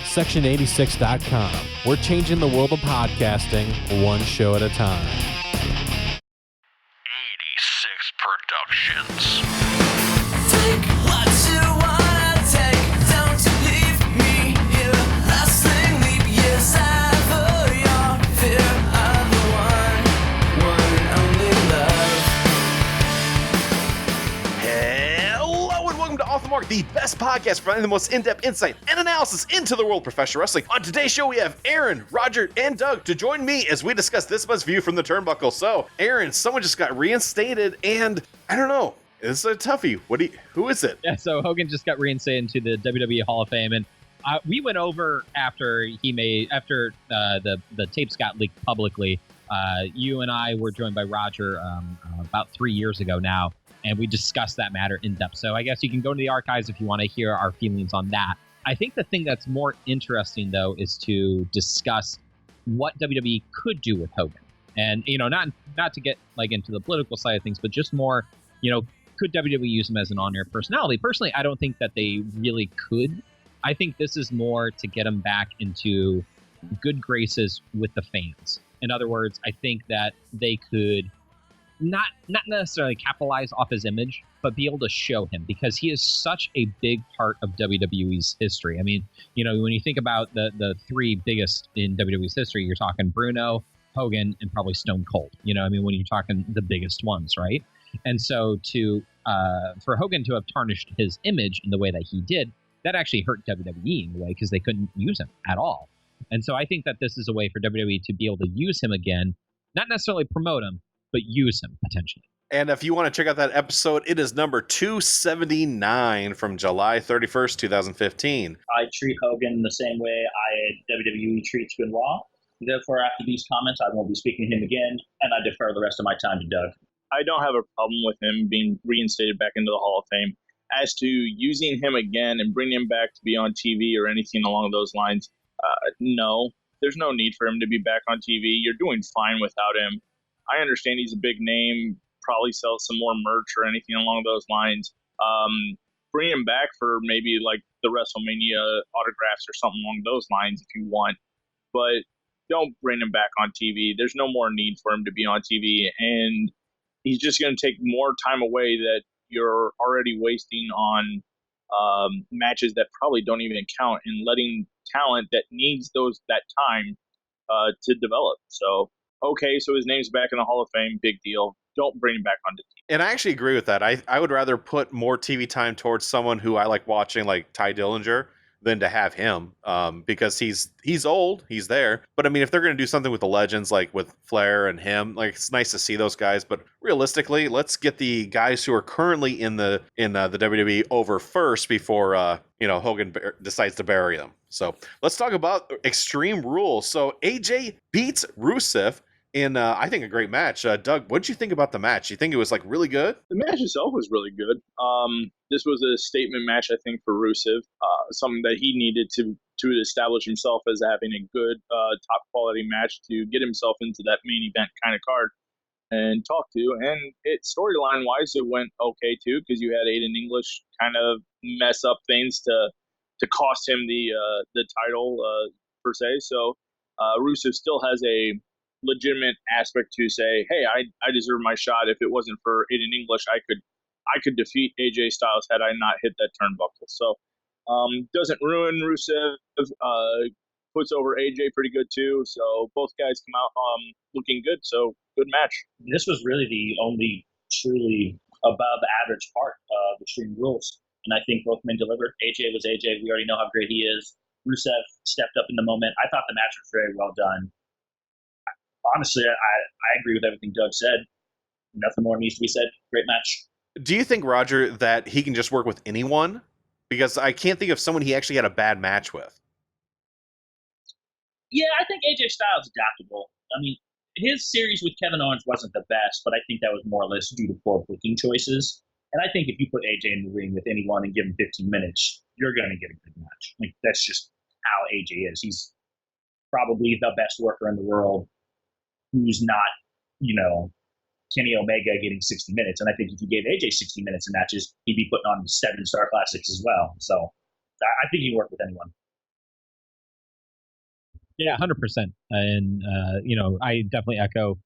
Section86.com. We're changing the world of podcasting one show at a time. 86 Productions. Take what you wanna take. Don't leave me here. Lasting leap years ever your fear of the one and only love. Hello and welcome to Off the Mark, the best podcast providing the most in-depth insight and analysis into the world of professional wrestling. On today's show, we have Aaron, Roger, and Doug to join me as we discuss this month's view from the turnbuckle. So, Aaron, someone just got reinstated, and I don't know. It's a toughie. Who is it? Yeah, so Hogan just got reinstated into the WWE Hall of Fame, and we went over after the tapes got leaked publicly. You and I were joined by Roger about 3 years ago now, and we discussed that matter in depth. So I guess you can go to the archives if you want to hear our feelings on that. I think the thing that's more interesting, though, is to discuss what WWE could do with Hogan, and not to get like into the political side of things, but just more, could WWE use him as an on-air personality? Personally, I don't think that they really could. I think this is more to get him back into good graces with the fans. In other words, I think that they could not necessarily capitalize off his image, but be able to show him, because he is such a big part of WWE's history. I mean, when you think about the three biggest in WWE's history, you're talking Bruno, Hogan, and probably Stone Cold. When you're talking the biggest ones, right? And so for Hogan to have tarnished his image in the way that he did, that actually hurt WWE in a way, because they couldn't use him at all. And so I think that this is a way for WWE to be able to use him again, not necessarily promote him, but use him potentially. And if you want to check out that episode, it is number 279 from July 31st, 2015. I treat Hogan the same way WWE treats Benoit. Therefore, after these comments, I won't be speaking to him again, and I defer the rest of my time to Doug. I don't have a problem with him being reinstated back into the Hall of Fame. As to using him again and bringing him back to be on TV or anything along those lines, no. There's no need for him to be back on TV. You're doing fine without him. I understand he's a big name, probably sells some more merch or anything along those lines. Bring him back for maybe like the WrestleMania autographs or something along those lines if you want. But don't bring him back on TV. There's no more need for him to be on TV. And he's just going to take more time away that you're already wasting on matches that probably don't even count, and letting talent that needs that time to develop. So, okay, so his name's back in the Hall of Fame, big deal. Don't bring him back onto TV. And I actually agree with that. I would rather put more TV time towards someone who I like watching, like Ty Dillinger, than to have him, because he's old, he's there. But I mean, if they're going to do something with the legends, like with Flair and him, like, it's nice to see those guys. But realistically, let's get the guys who are currently in the WWE over first before Hogan decides to bury them. So let's talk about Extreme Rules. So AJ beats Rusev in I think a great match. Doug, what did you think about the match? You think it was like really good? The match itself was really good. This was a statement match, I think, for Rusev, something that he needed to establish himself as having a good top quality match to get himself into that main event kind of card and talk to. And storyline wise, it went okay too, because you had Aiden English kind of mess up things to cost him the title per se. So Rusev still has a legitimate aspect to say, hey, I deserve my shot. If it wasn't for Aiden English, I could defeat AJ Styles had I not hit that turnbuckle. So doesn't ruin Rusev, puts over AJ pretty good too. So both guys come out looking good. So good match. This was really the only truly above average part of Extreme Rules. And I think both men delivered. AJ was AJ. We already know how great he is. Rusev stepped up in the moment. I thought the match was very well done. Honestly, I agree with everything Doug said. Nothing more needs to be said. Great match. Do you think, Roger, that he can just work with anyone? Because I can't think of someone he actually had a bad match with. Yeah, I think AJ Styles is adaptable. I mean, his series with Kevin Owens wasn't the best, but I think that was more or less due to poor booking choices. And I think if you put AJ in the ring with anyone and give him 15 minutes, you're going to get a good match. Like, that's just how AJ is. He's probably the best worker in the world who's not, Kenny Omega getting 60 minutes. And I think if you gave AJ 60 minutes in matches, he'd be putting on 7-star classics as well. So I think he can work with anyone. Yeah, 100%. And I definitely echo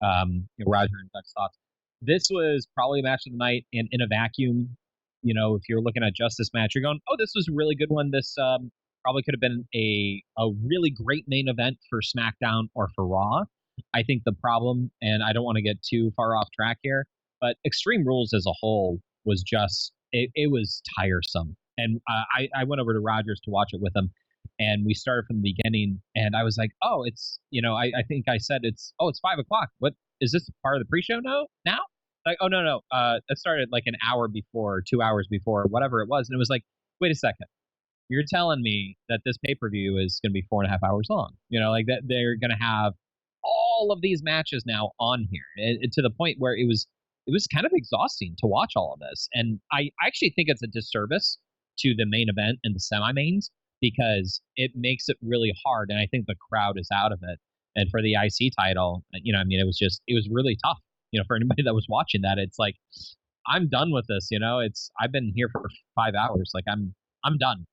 Roger and Doug's thoughts. This was probably a match of the night, and in a vacuum, if you're looking at just this match, you're going, "Oh, this was a really good one." This probably could have been a really great main event for SmackDown or for Raw. I think the problem, and I don't want to get too far off track here, but Extreme Rules as a whole was just it was tiresome. And I went over to Rogers to watch it with him, and we started from the beginning, and I was like, "Oh, it's I think I said it's 5 o'clock. What is this part of the pre-show now?" Like, "Oh, no, that started like an hour before, 2 hours before, whatever it was." And it was like, "Wait a second, you're telling me that this pay-per-view is going to be 4.5 hours long? Like that they're going to have all of these matches now on here, to the point where it was kind of exhausting to watch all of this." And I actually think it's a disservice to the main event and the semi-mains, because it makes it really hard, and I think the crowd is out of it. And for the IC title, it was really tough. For anybody that was watching that, it's like, I'm done with this. I've been here for 5 hours. Like I'm done.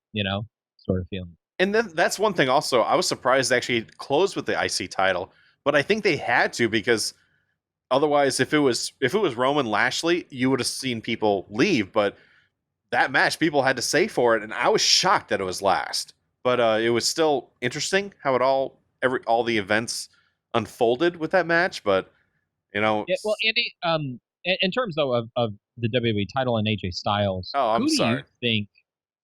Sort of feeling. And then that's one thing also. I was surprised they actually closed with the IC title, but I think they had to, because otherwise, if it was Roman Lashley, you would have seen people leave. But that match, people had to stay for it, and I was shocked that it was last. But it was still interesting how it all the events unfolded with that match. But Yeah, well, Andy, in terms though of the WWE title and AJ Styles, I'm sorry. Do you think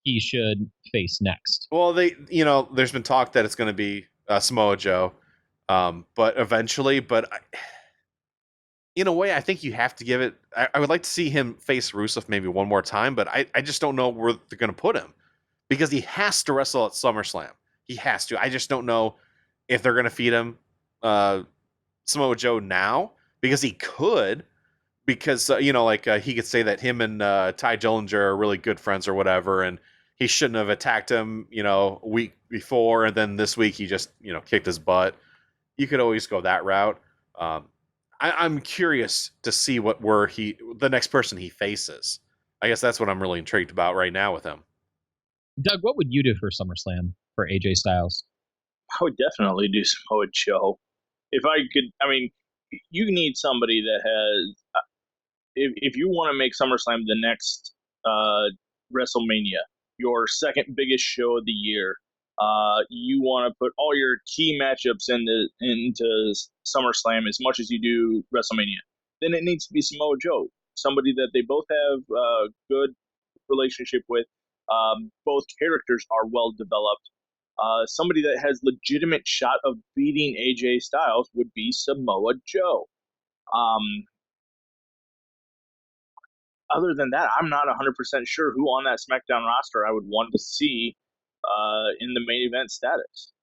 he should face next? Well, there's been talk that it's going to be Samoa Joe, but eventually. But in a way, I think you have to give it. I would like to see him face Rusev maybe one more time, but I just don't know where they're going to put him, because he has to wrestle at SummerSlam. He has to. I just don't know if they're going to feed him Samoa Joe now, because he could. Because he could say that him and Ty Dillinger are really good friends or whatever, and he shouldn't have attacked him, a week before, and then this week he just, kicked his butt. You could always go that route. I'm curious to see the next person he faces. I guess that's what I'm really intrigued about right now with him. Doug, what would you do for SummerSlam for AJ Styles? I would definitely do Samoa Joe. If I could, you need somebody that has. If you want to make SummerSlam the next WrestleMania, your second biggest show of the year, you want to put all your key matchups into SummerSlam as much as you do WrestleMania, then it needs to be Samoa Joe, somebody that they both have a good relationship with. Both characters are well developed. Somebody that has legitimate shot of beating AJ Styles would be Samoa Joe. Other than that, I'm not 100% sure who on that SmackDown roster I would want to see in the main event status.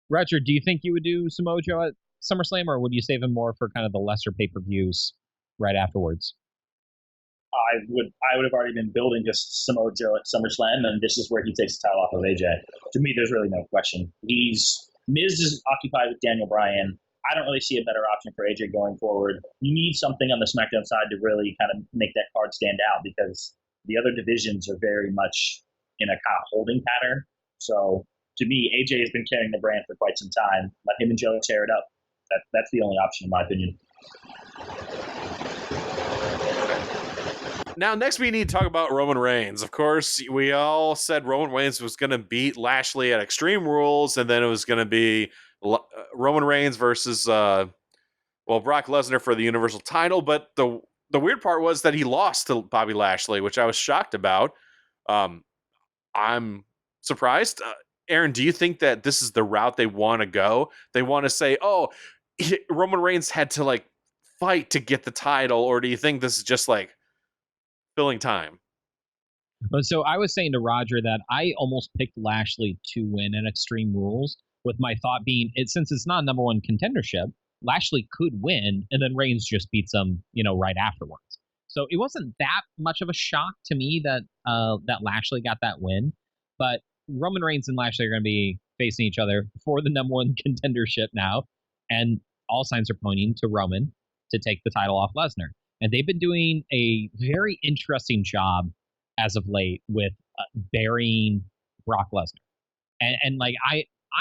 Roger, do you think you would do Samoa Joe at SummerSlam, or would you save him more for kind of the lesser pay-per-views right afterwards? I would have already been building just Samoa Joe at SummerSlam, and this is where he takes the title off of AJ. To me, there's really no question. Miz is occupied with Daniel Bryan. I don't really see a better option for AJ going forward. You need something on the SmackDown side to really kind of make that card stand out, because the other divisions are very much in a kind of holding pattern. So to me, AJ has been carrying the brand for quite some time. Let him and Joe tear it up. That's the only option, in my opinion. Now, next we need to talk about Roman Reigns. Of course, we all said Roman Reigns was going to beat Lashley at Extreme Rules, and then it was going to be Roman Reigns versus Brock Lesnar for the Universal title. But the weird part was that he lost to Bobby Lashley, which I was shocked about. I'm surprised. Aaron, do you think that this is the route they want to go? They want to say, Roman Reigns had to fight to get the title, or do you think this is just filling time? So I was saying to Roger that I almost picked Lashley to win at Extreme Rules, with my thought being, since it's not a number one contendership, Lashley could win, and then Reigns just beats him, right afterwards. So it wasn't that much of a shock to me that Lashley got that win. But Roman Reigns and Lashley are going to be facing each other for the number one contendership now, and all signs are pointing to Roman to take the title off Lesnar. And they've been doing a very interesting job as of late with burying Brock Lesnar. And like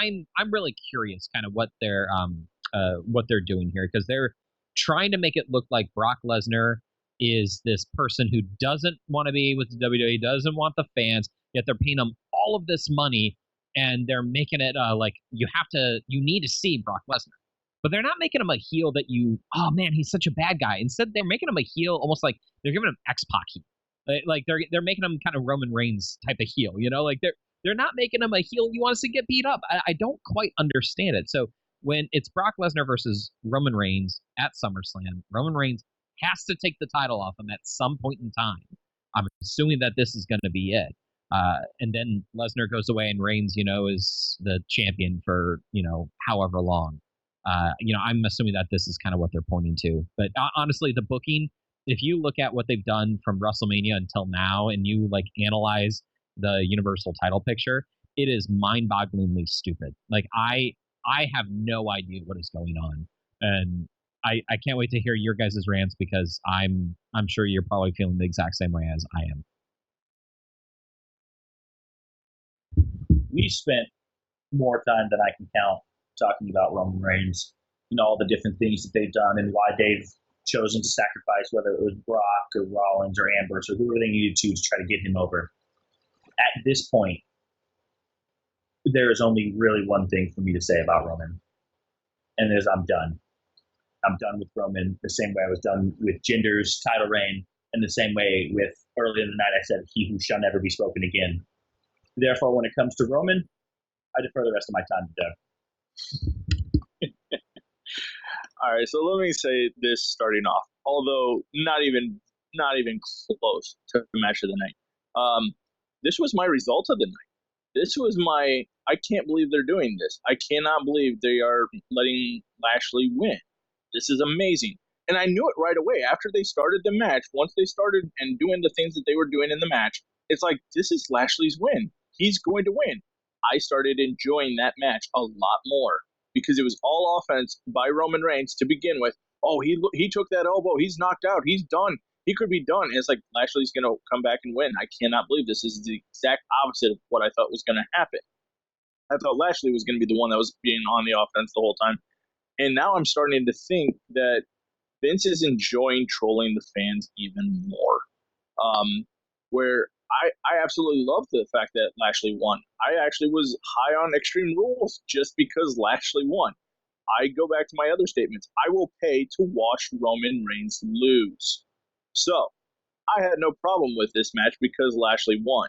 I'm really curious kind of what they're doing here, because they're trying to make it look like Brock Lesnar is this person who doesn't want to be with the WWE, doesn't want the fans, yet they're paying him all of this money, and they're making it like you need to see Brock Lesnar. But they're not making him a heel that oh man, he's such a bad guy. Instead, they're making him a heel almost like they're giving him X-Pac heat. Like they're making him kind of Roman Reigns type of heel, like they're not making him a heel you want to see get beat up. I don't quite understand it. So when it's Brock Lesnar versus Roman Reigns at SummerSlam, Roman Reigns has to take the title off him at some point in time. I'm assuming that this is going to be it. And then Lesnar goes away and Reigns, is the champion for, however long. I'm assuming that this is kind of what they're pointing to. But honestly, the booking, if you look at what they've done from WrestleMania until now and you like analyze the Universal title picture, it is mind-bogglingly stupid. Like I have no idea what is going on. And I can't wait to hear your guys' rants, because I'm sure you're probably feeling the exact same way as I am. We spent more time than I can count talking about Roman Reigns and all the different things that they've done and why they've chosen to sacrifice, whether it was Brock or Rollins or Ambrose or whoever they needed to try to get him over. At this point, there is only really one thing for me to say about Roman, and it is I'm done. I'm done with Roman the same way I was done with Jinder's title reign, and the same way with earlier in the night I said, he who shall never be spoken again. Therefore, when it comes to Roman, I defer the rest of my time to Doug. All right, so let me say this starting off, although not even close to the match of the night. This was my result of the night. This was I can't believe they're doing this. I cannot believe they are letting Lashley win. This is amazing. And I knew it right away after they started the match. Once they started and doing the things that they were doing in the match, it's like, this is Lashley's win. He's going to win. I started enjoying that match a lot more because it was all offense by Roman Reigns to begin with. Oh, he took that elbow. He's knocked out. He's done. He could be done. And it's like, Lashley's going to come back and win. I cannot believe this is the exact opposite of what I thought was going to happen. I thought Lashley was going to be the one that was being on the offense the whole time. And now I'm starting to think that Vince is enjoying trolling the fans even more. Where I absolutely love the fact that Lashley won. I actually was high on Extreme Rules just because Lashley won. I go back to my other statements. I will pay to watch Roman Reigns lose. So I had no problem with this match because Lashley won.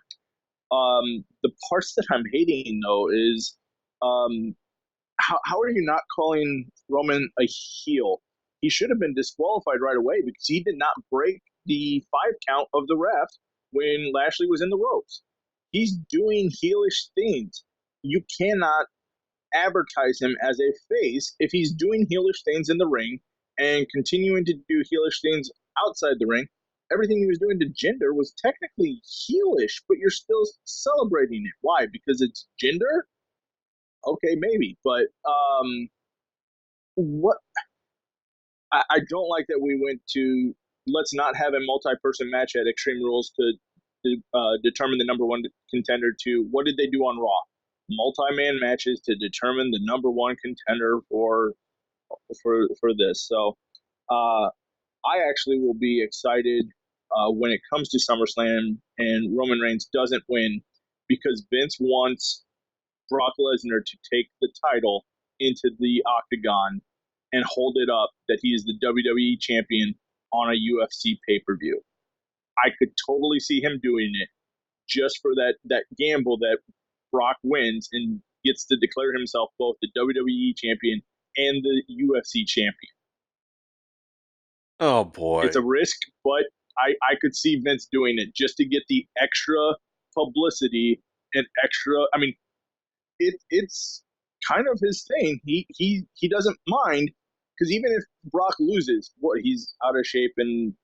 The parts that I'm hating, though, is how are you not calling Roman a heel? He should have been disqualified right away because he did not break the 5 count of the ref when Lashley was in the ropes. He's doing heelish things. You cannot advertise him as a face if he's doing heelish things in the ring and continuing to do heelish things outside the ring. Everything he was doing to Jinder was technically heelish, but you're still celebrating it. Why? Because it's Jinder? Okay, maybe. But what I don't like that we went to let's not have a multi-person match at Extreme Rules to determine the number one contender to what did they do on Raw? Multi-man matches to determine the number one contender for this. So I actually will be excited when it comes to SummerSlam and Roman Reigns doesn't win because Vince wants Brock Lesnar to take the title into the octagon and hold it up that he is the WWE champion on a UFC pay-per-view. I could totally see him doing it just for that gamble that Brock wins and gets to declare himself both the WWE champion and the UFC champion. Oh, boy. It's a risk, but I could see Vince doing it just to get the extra publicity and extra. I mean, it's kind of his thing. He doesn't mind because even if Brock loses, he's out of shape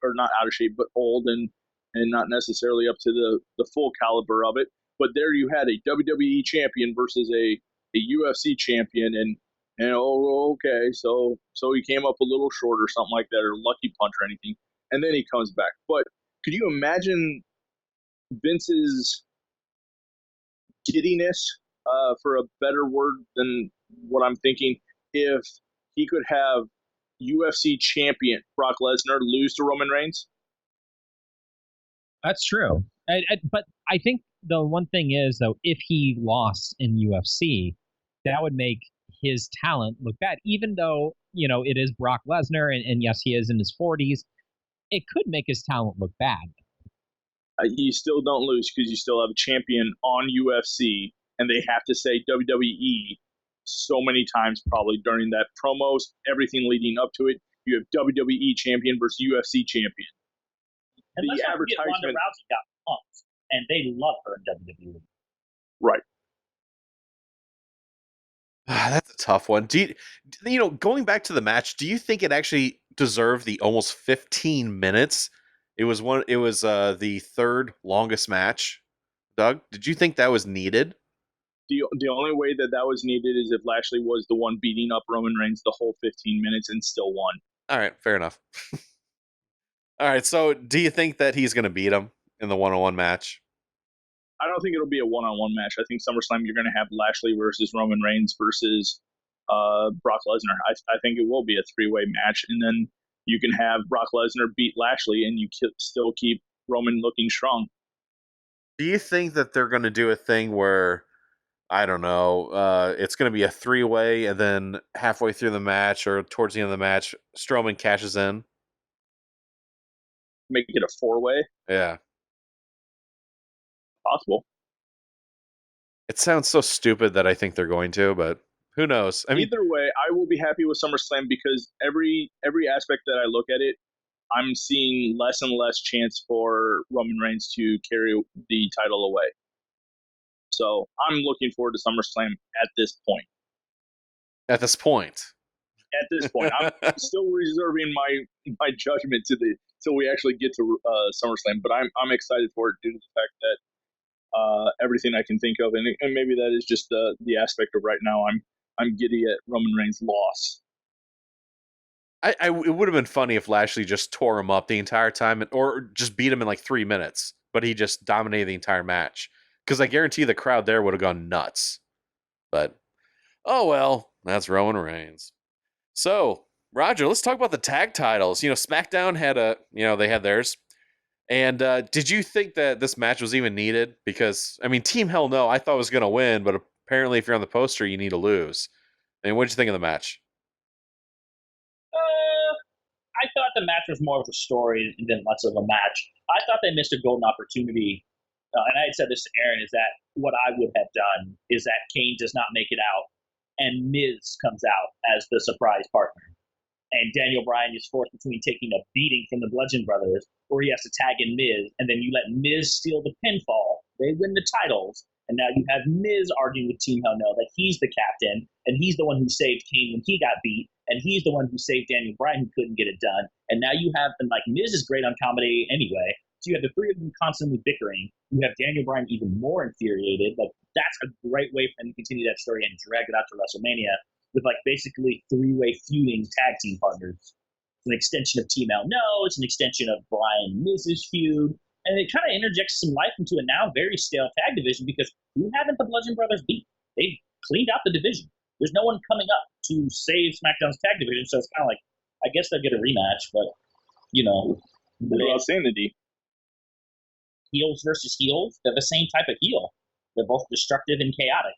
or not out of shape, but old and not necessarily up to the full caliber of it. But there you had a WWE champion versus a UFC champion, and okay, so he came up a little short or something like that, or lucky punch or anything, and then he comes back. But could you imagine Vince's giddiness for a better word than what I'm thinking, if he could have UFC champion Brock Lesnar lose to Roman Reigns. That's true. But I think the one thing is, though, if he lost in UFC, that would make his talent look bad. Even though, it is Brock Lesnar, and yes, he is in his 40s, it could make his talent look bad. You still don't lose because you still have a champion on UFC, and they have to say WWE so many times probably during that promos, everything leading up to it. You have WWE champion versus UFC champion. And The let's not forget Ronda advertisement, Rousey got pumped, and they love her in WWE. right? That's a tough one. Going back to the match, do you think it actually deserved the almost 15 minutes? It was the third longest match. Doug, did you think that was needed? The only way that was needed is if Lashley was the one beating up Roman Reigns the whole 15 minutes and still won. All right, fair enough. All right, so do you think that he's going to beat him in the one-on-one match? I don't think it'll be a one-on-one match. I think SummerSlam you're going to have Lashley versus Roman Reigns versus Brock Lesnar. I think it will be a three-way match, and then you can have Brock Lesnar beat Lashley, and you still keep Roman looking strong. Do you think that they're going to do a thing where, I don't know, it's going to be a three-way, and then halfway through the match or towards the end of the match, Strowman cashes in? Make it a four-way? Yeah. Possible. It sounds so stupid that I think they're going to, but who knows? I mean, either way, I will be happy with SummerSlam because every aspect that I look at it, I'm seeing less and less chance for Roman Reigns to carry the title away. So I'm looking forward to SummerSlam at this point. At this point. At this point, I'm still reserving my judgment till we actually get to SummerSlam. But I'm excited for it due to the fact that everything I can think of, and maybe that is just the aspect of right now. I'm giddy at Roman Reigns' loss. It would have been funny if Lashley just tore him up the entire time, or just beat him in like 3 minutes, but he just dominated the entire match. Because I guarantee the crowd there would have gone nuts. But, oh well, that's Roman Reigns. So, Roger, let's talk about the tag titles. SmackDown had they had theirs. And did you think that this match was even needed? Because, I mean, Team Hell No, I thought was going to win, but apparently if you're on the poster, you need to lose. I mean, what did you think of the match? I thought the match was more of a story than less of a match. I thought they missed a golden opportunity. And I had said this to Aaron, is that what I would have done is that Kane does not make it out, and Miz comes out as the surprise partner. And Daniel Bryan is forced between taking a beating from the Bludgeon Brothers, or he has to tag in Miz, and then you let Miz steal the pinfall. They win the titles, and now you have Miz arguing with Team Hell No that he's the captain, and he's the one who saved Kane when he got beat, and he's the one who saved Daniel Bryan who couldn't get it done. And now you have, and like Miz is great on comedy anyway, so you have the three of them constantly bickering. You have Daniel Bryan even more infuriated. Like, that's a great way for them to continue that story and drag it out to WrestleMania with like basically three-way feuding tag team partners. It's an extension of Team Hell No. It's an extension of Bryan and Miz's feud. And it kind of interjects some life into a now very stale tag division because who haven't the Bludgeon Brothers beat? They've cleaned out the division. There's no one coming up to save SmackDown's tag division, so it's kind of like, I guess they'll get a rematch, but, What about Sanity? Heels versus heels, they're the same type of heel. They're both destructive and chaotic.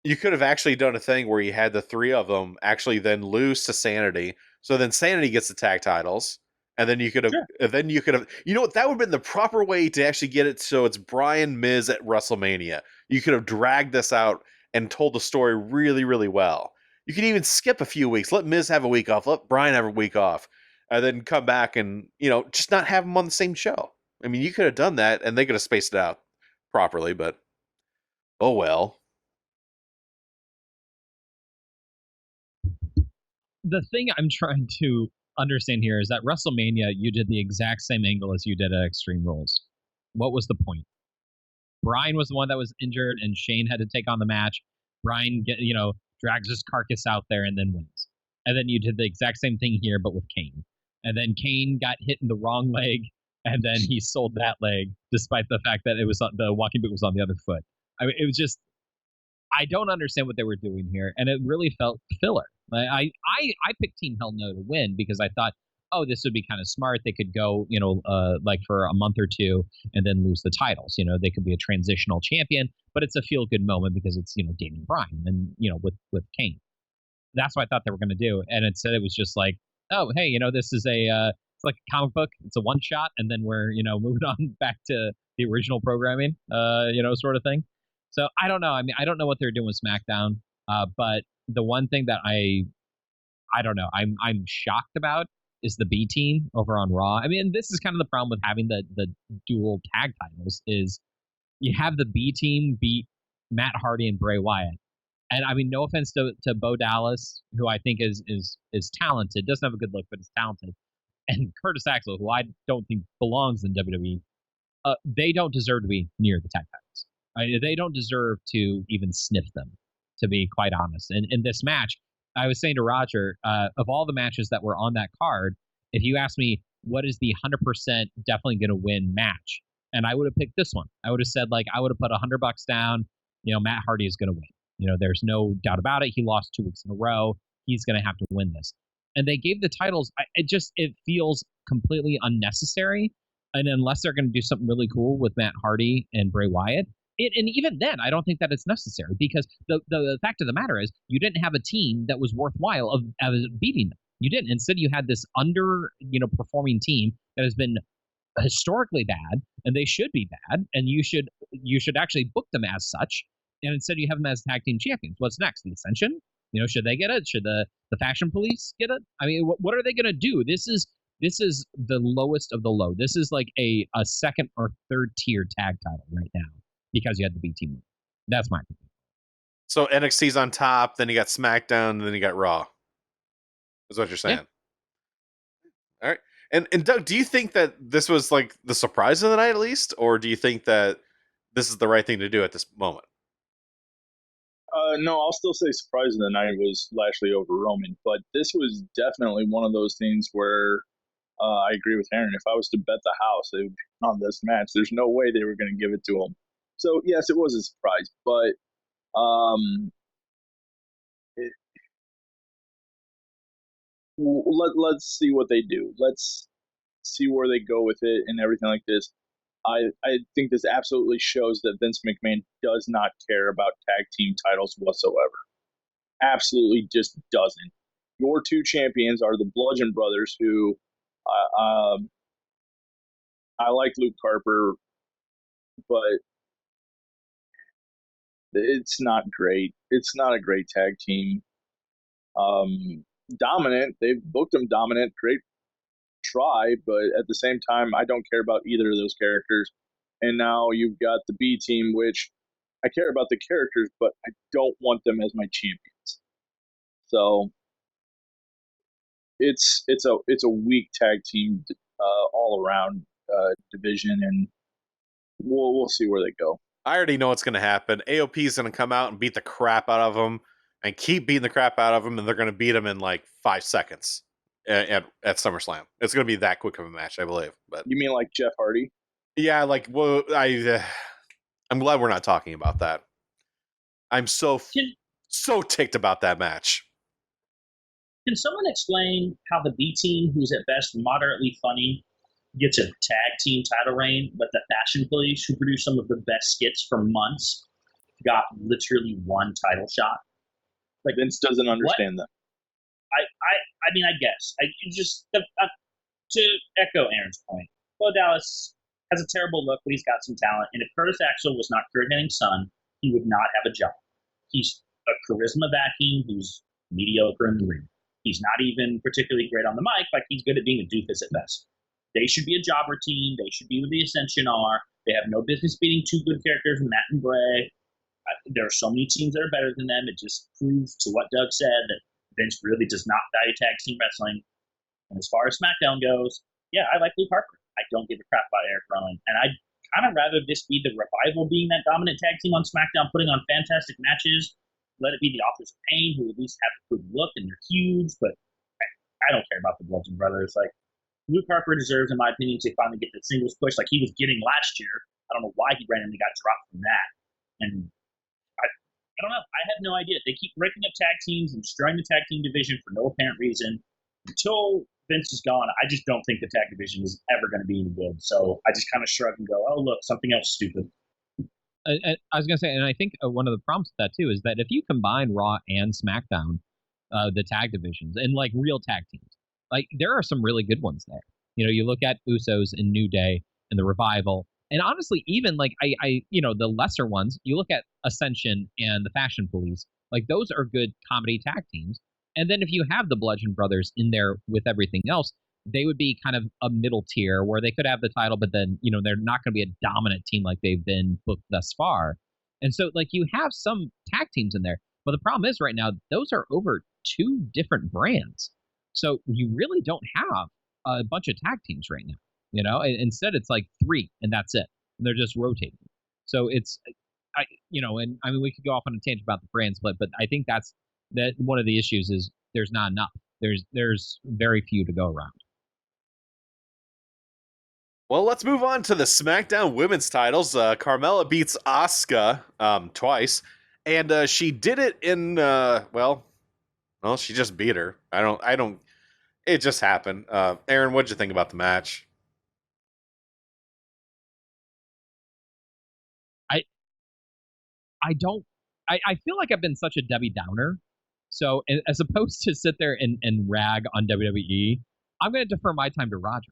You could have actually done a thing where you had the three of them actually then lose to Sanity. So then Sanity gets the tag titles. And then you could have, that would have been the proper way to actually get it so it's Bryan Miz at WrestleMania. You could have dragged this out and told the story really, really well. You could even skip a few weeks. Let Miz have a week off. Let Bryan have a week off. And then come back and, just not have them on the same show. I mean, you could have done that and they could have spaced it out properly, but oh well. The thing I'm trying to understand here is that WrestleMania, you did the exact same angle as you did at Extreme Rules. What was the point? Bryan was the one that was injured, and Shane had to take on the match. Bryan, drags his carcass out there and then wins. And then you did the exact same thing here, but with Kane. And then Kane got hit in the wrong leg, and then he sold that leg, despite the fact that it was the walking boot was on the other foot. I mean, it was just I don't understand what they were doing here, and it really felt filler. I picked Team Hell No to win because I thought, oh, this would be kind of smart. They could go, like for a month or two and then lose the titles. They could be a transitional champion, but it's a feel good moment because it's Daniel Bryan and with Kane. That's what I thought they were going to do, and instead it was just like, oh, hey, this is it's like a comic book. It's a one shot, and then we're moving on back to the original programming, sort of thing. So I don't know. I mean, I don't know what they're doing with SmackDown, but the one thing that I don't know, I'm shocked about is the B team over on Raw. I mean, this is kind of the problem with having the dual tag titles is you have the B team beat Matt Hardy and Bray Wyatt. And I mean, no offense to Bo Dallas, who I think is talented, doesn't have a good look, but is talented, and Curtis Axel, who I don't think belongs in WWE. They don't deserve to be near the tag titles. They don't deserve to even sniff them, to be quite honest. And in this match, I was saying to Roger, of all the matches that were on that card, if you asked me what is the 100% definitely going to win match, and I would have picked this one. I would have said, like, I would have put $100 down. Matt Hardy is going to win. There's no doubt about it. He lost 2 weeks in a row. He's going to have to win this. And they gave the titles. It feels completely unnecessary. And unless they're going to do something really cool with Matt Hardy and Bray Wyatt, and even then, I don't think that it's necessary because the fact of the matter is you didn't have a team that was worthwhile of beating them. You didn't. Instead, you had this performing team that has been historically bad, and they should be bad, and you should actually book them as such. And instead, you have them as tag team champions. What's next? The Ascension? Should they get it? Should the Fashion Police get it? I mean, what are they going to do? This is the lowest of the low. This is like a second or third tier tag title right now because you had the B team. That's my opinion. So NXT's on top, then you got SmackDown, and then you got Raw. Is what you're saying. Yeah. All right. And Doug, do you think that this was like the surprise of the night at least, or do you think that this is the right thing to do at this moment? No, I'll still say surprise of the night was Lashley over Roman, but this was definitely one of those things where I agree with Aaron. If I was to bet the house on this match, there's no way they were going to give it to him. So yes, it was a surprise, but let's see what they do. Let's see where they go with it and everything like this. I think this absolutely shows that Vince McMahon does not care about tag team titles whatsoever. Absolutely just doesn't. Your 2 champions are the Bludgeon Brothers, who I like Luke Harper, but it's not great. It's not a great tag team. Dominant, they've booked them dominant, great try, but at the same time, I don't care about either of those characters. And now you've got the B team, which I care about the characters, but I don't want them as my champions. So it's a weak tag team all around division, and we'll see where they go. I already know what's going to happen. AOP is going to come out and beat the crap out of them, and keep beating the crap out of them, and they're going to beat them in like 5 seconds at SummerSlam. It's going to be that quick of a match, I believe. But you mean like Jeff Hardy? Yeah, like, well, I'm glad we're not talking about that. I'm so ticked about that match. Can someone explain how the B team, who's at best moderately funny, gets a tag team title reign, but the Fashion Police, who produce some of the best skits for months, got literally 1 title shot? Like, Vince doesn't understand that. I mean, I guess. To echo Aaron's point, Bo Dallas has a terrible look, but he's got some talent. And if Curtis Axel was not Kurt Hennig's son, he would not have a job. He's a charisma vacuum who's mediocre in the ring. He's not even particularly great on the mic, like he's good at being a doofus at best. They should be a jobber team. They should be where the Ascension are. They have no business beating 2 good characters, Matt and Bray. There are so many teams that are better than them. It just proves to what Doug said that Vince really does not value tag team wrestling. And as far as SmackDown goes, yeah, I like Luke Harper. I don't give a crap about Eric Rowan. And I'd kind of rather this be the Revival being that dominant tag team on SmackDown, putting on fantastic matches. Let it be the Authors of Pain, who at least have a good look and they're huge. But I don't care about the Bludgeon Brothers. Like, Luke Harper deserves, in my opinion, to finally get the singles push like he was getting last year. I don't know why he randomly got dropped from that. And I don't know. I have no idea. They keep breaking up tag teams and destroying the tag team division for no apparent reason. Until Vince is gone, I just don't think the tag division is ever going to be any good. So I just kind of shrug and go, oh, look, something else stupid. I was gonna say, and I think one of the problems with that too is that if you combine Raw and SmackDown, the tag divisions and like real tag teams, like there are some really good ones there. You know, you look at Usos and New Day and the Revival, and honestly, even like I the lesser ones, you look at Ascension and the Fashion Police, like those are good comedy tag teams. And then if you have the Bludgeon Brothers in there with everything else, they would be kind of a middle tier where they could have the title, but then, they're not going to be a dominant team like they've been booked thus far. And so, like, you have some tag teams in there. But the problem is right now, those are over 2 different brands. So you really don't have a bunch of tag teams right now. Instead, it's like 3 and that's it. And they're just rotating. So it's, and I mean, we could go off on a tangent about the brand split, but I think that one of the issues is there's not enough. There's very few to go around. Well, let's move on to the SmackDown Women's titles. Carmella beats Asuka twice, and she did it in she just beat her. It just happened. Aaron, what'd you think about the match? I feel like I've been such a Debbie Downer. So as opposed to sit there and rag on WWE, I'm going to defer my time to Roger.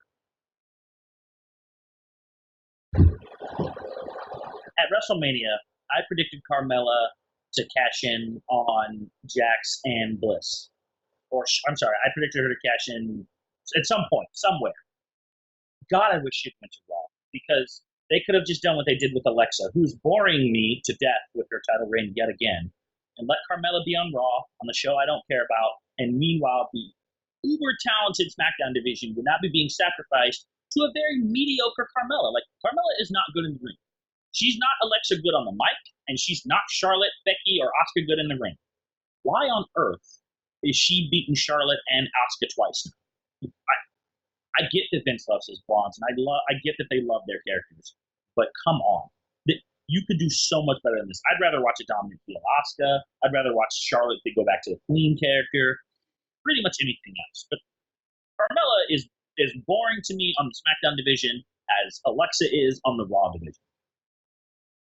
At WrestleMania, I predicted Carmella to cash in on Jax and Bliss. I predicted her to cash in at some point, somewhere. God, I wish she'd went to Raw, because they could have just done what they did with Alexa, who's boring me to death with her title reign yet again, and let Carmella be on Raw, on the show I don't care about, and meanwhile the uber-talented SmackDown division would not be being sacrificed to a very mediocre Carmella. Like, Carmella is not good in the ring. She's not Alexa good on the mic, and she's not Charlotte, Becky, or Asuka good in the ring. Why on earth is she beating Charlotte and Asuka twice now? I get that Vince loves his blondes, and I get that they love their characters, but come on. You could do so much better than this. I'd rather watch a dominant heel Asuka. I'd rather watch Charlotte go back to the Queen character. Pretty much anything else. But Carmella is as boring to me on the SmackDown division as Alexa is on the Raw division.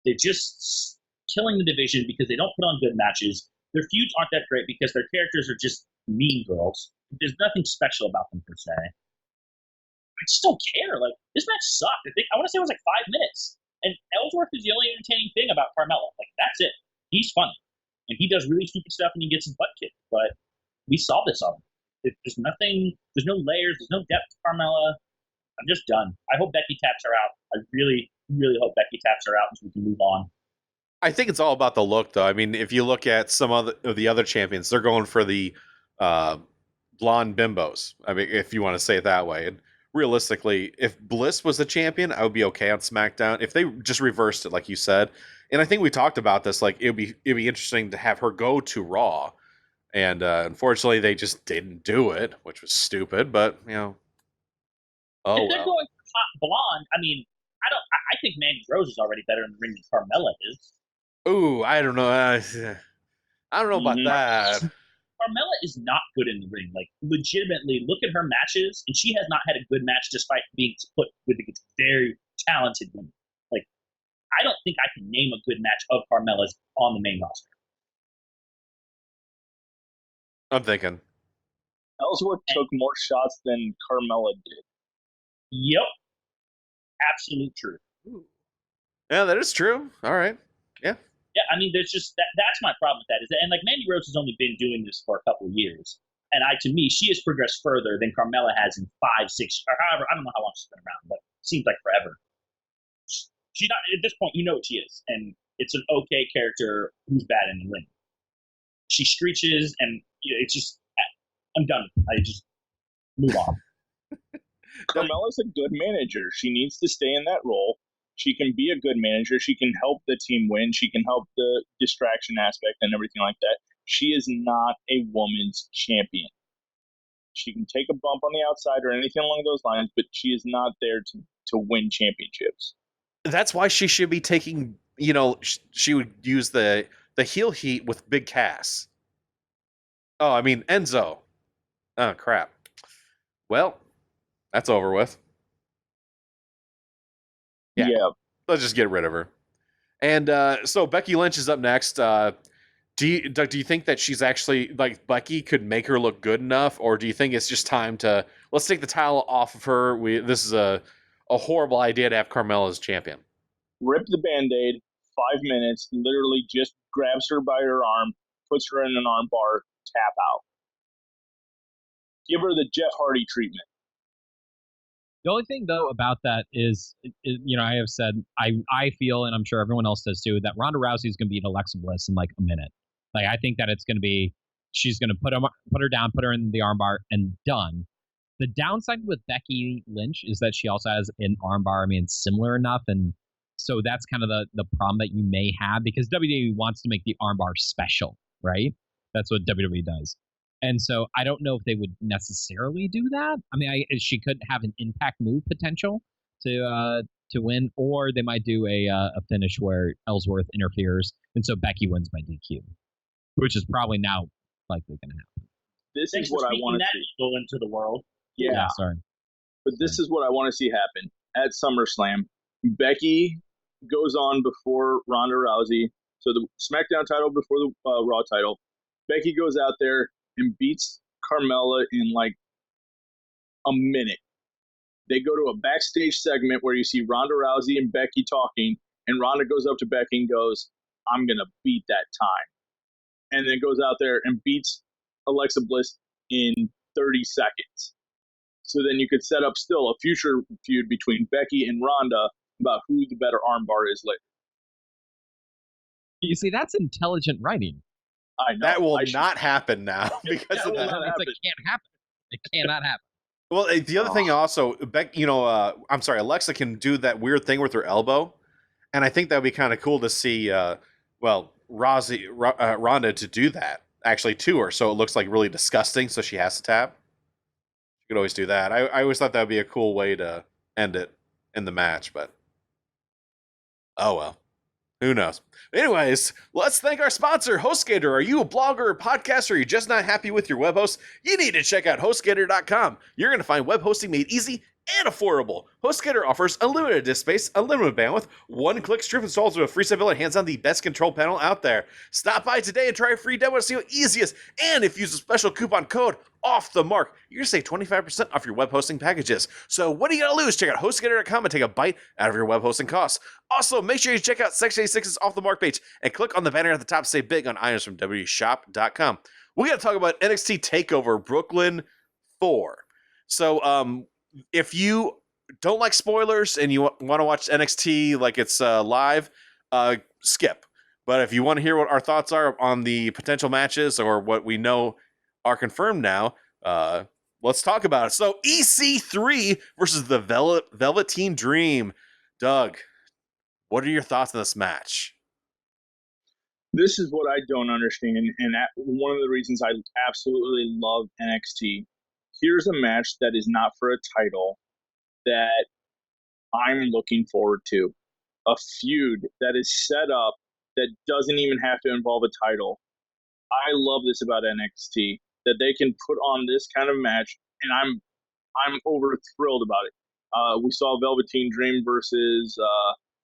They're just killing the division because they don't put on good matches. Their feuds aren't that great because their characters are just mean girls. There's nothing special about them per se. I just don't care. Like, this match sucked. I want to say it was like 5 minutes. And Ellsworth is the only entertaining thing about Carmella. Like, that's it. He's funny. And he does really stupid stuff and he gets his butt kicked. But we saw this already. There's nothing, there's no layers, there's no depth to Carmella. I'm just done. I hope Becky taps her out. I really, really hope Becky taps her out so we can move on. I think it's all about the look, though. I mean, if you look at some of the other champions, they're going for the blonde bimbos. I mean, if you want to say it that way. And realistically, if Bliss was the champion, I would be okay on SmackDown. If they just reversed it, like you said, and I think we talked about this, like it'd be interesting to have her go to Raw, and unfortunately, they just didn't do it, which was stupid. But If they're going for hot blonde, I mean, I think Mandy Rose is already better in the ring than Carmella is. Ooh, I don't know. I don't know about that. Carmella is not good in the ring. Like, legitimately, look at her matches, and she has not had a good match despite being put with against very talented women. Like, I don't think I can name a good match of Carmella's on the main roster. I'm thinking. Ellsworth took more shots than Carmella did. Yep. Absolute truth. Yeah, that is true. All right. Yeah. Yeah, I mean, there's just that's my problem with that. And like, Mandy Rose has only been doing this for a couple of years, and to me, she has progressed further than Carmella has in 5, 6, or however. I don't know how long she's been around, but it seems like forever. She's not at this point. You know what she is, and it's an okay character who's bad in the ring. She screeches, and it's just I'm done. I just move on. Carmella's a good manager. She needs to stay in that role. She can be a good manager. She can help the team win. She can help the distraction aspect and everything like that. She is not a woman's champion. She can take a bump on the outside or anything along those lines, but she is not there to win championships. That's why she should be taking, she would use the the heel heat with Big Cass. Oh, I mean Enzo. Oh crap. Well, that's over with. Yeah. Yeah. Let's just get rid of her. And so Becky Lynch is up next. Do you think that she's actually like Becky could make her look good enough, or do you think it's just time to let's take the title off of her? This is a horrible idea to have Carmella as champion. Rip the Band-Aid, 5 minutes, literally just grabs her by her arm, puts her in an arm bar, tap out. Give her the Jeff Hardy treatment. The only thing, though, about that is, I have said, I feel, and I'm sure everyone else does too, that Ronda Rousey is going to beat Alexa Bliss in like a minute. Like, I think that it's going to be, she's going to put her down, put her in the armbar, and done. The downside with Becky Lynch is that she also has an armbar, I mean, similar enough, and so that's kind of the problem that you may have, because WWE wants to make the armbar special, right? That's what WWE does. And so I don't know if they would necessarily do that. I mean, she could have an impact move potential to win, or they might do a finish where Ellsworth interferes, and so Becky wins by DQ, which is probably now likely going to happen. This Thanks is what for I speaking want to that see. evil into the world. Yeah, Sorry. but this is what I want to see happen at SummerSlam. Becky goes on before Ronda Rousey, so the SmackDown title before the Raw title. Becky goes out there and beats Carmella in like a minute. They go to a backstage segment where you see Ronda Rousey and Becky talking, and Ronda goes up to Becky and goes, "I'm going to beat that time." And then goes out there and beats Alexa Bliss in 30 seconds. So then you could set up still a future feud between Becky and Ronda about who the better armbar is later. You see, that's intelligent writing. I know. That will not happen now because That of will that. not happen. It can't happen. It cannot happen. Well, the other thing also, I'm sorry, Alexa can do that weird thing with her elbow, and I think that would be kind of cool to see, Ronda to do that actually to her, so it looks like really disgusting, so she has to tap. You could always do that. I always thought that would be a cool way to end it in the match, but oh well. Who knows? Anyways, let's thank our sponsor, HostGator. Are you a blogger or podcaster, or are you just not happy with your web host? You need to check out HostGator.com. You're going to find web hosting made easy and affordable. HostGator offers unlimited disk space, unlimited bandwidth, one-click strip installs with a free stable and hands on the best control panel out there. Stop by today and try a free demo to see how easy it is. And if you use a special coupon code OFFTHEMARK, you're going to save 25% off your web hosting packages. So what are you going to lose? Check out HostGator.com and take a bite out of your web hosting costs. Also, make sure you check out Section 86's Off the Mark page and click on the banner at the top to save big on items from WShop.com. We got to talk about NXT TakeOver Brooklyn 4. So, if you don't like spoilers and you want to watch NXT like it's live, skip. But if you want to hear what our thoughts are on the potential matches or what we know are confirmed now, let's talk about it. So EC3 versus the Velveteen Dream. Doug, what are your thoughts on this match? This is what I don't understand, and one of the reasons I absolutely love NXT. Here's a match that is not for a title that I'm looking forward to. A feud that is set up that doesn't even have to involve a title. I love this about NXT, that they can put on this kind of match, and I'm over thrilled about it. We saw Velveteen Dream versus